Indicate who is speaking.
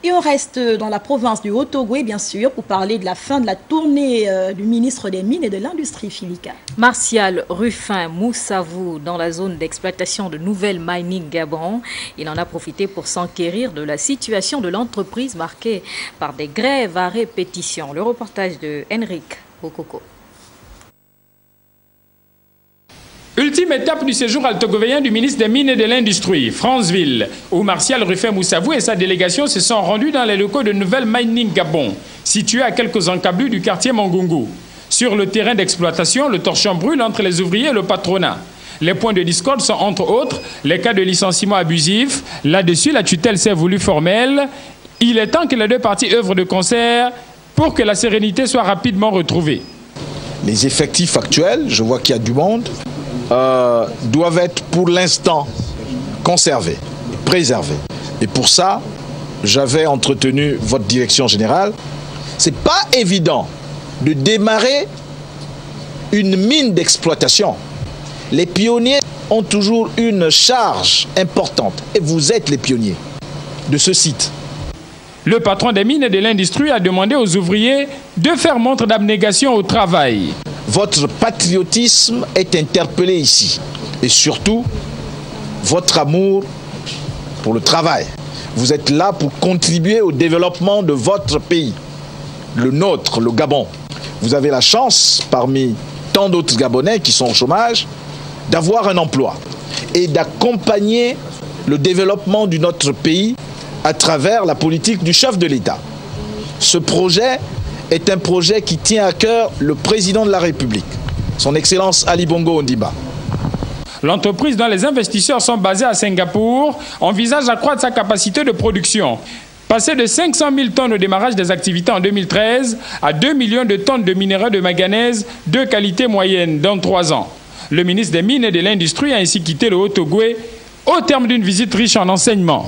Speaker 1: Et on reste dans la province du Haut-Ogooué, bien sûr, pour parler de la fin de la tournée du ministre des Mines et de l'Industrie, Philika.
Speaker 2: Martial Ruffin Moussavou, dans la zone d'exploitation de Nouvelle Mining Gabon. Il en a profité pour s'enquérir de la situation de l'entreprise marquée par des grèves à répétition. Le reportage de Henrik Okoko.
Speaker 3: Ultime étape du séjour altogovéen du ministre des Mines et de l'Industrie, Franceville, où Martial Ruffin Moussavou et sa délégation se sont rendus dans les locaux de Nouvelle Mining Gabon, situés à quelques encablures du quartier Mongungu. Sur le terrain d'exploitation, le torchon brûle entre les ouvriers et le patronat. Les points de discorde sont entre autres les cas de licenciement abusif. Là-dessus, la tutelle s'est voulue formelle. Il est temps que les deux parties œuvrent de concert pour que la sérénité soit rapidement retrouvée.
Speaker 4: Les effectifs actuels, je vois qu'il y a du monde, doivent être pour l'instant conservés, préservés. Et pour ça, j'avais entretenu votre direction générale. C'est pas évident de démarrer une mine d'exploitation. Les pionniers ont toujours une charge importante et vous êtes les pionniers de ce site.
Speaker 3: Le patron des mines et de l'industrie a demandé aux ouvriers de faire montre d'abnégation au travail.
Speaker 4: Votre patriotisme est interpellé ici et surtout votre amour pour le travail. Vous êtes là pour contribuer au développement de votre pays, le nôtre, le Gabon. Vous avez la chance, parmi tant d'autres Gabonais qui sont au chômage, d'avoir un emploi et d'accompagner le développement de notre pays à travers la politique du chef de l'État. Ce projet est un projet qui tient à cœur le président de la République, son Excellence Ali Bongo Ondimba.
Speaker 3: L'entreprise dont les investisseurs sont basés à Singapour envisage d'accroître sa capacité de production. Passer de 500 000 tonnes au démarrage des activités en 2013 à 2 millions de tonnes de minerais de manganèse de qualité moyenne dans 3 ans. Le ministre des Mines et de l'Industrie a ainsi quitté le Haut-Ogooué au terme d'une visite riche en enseignements.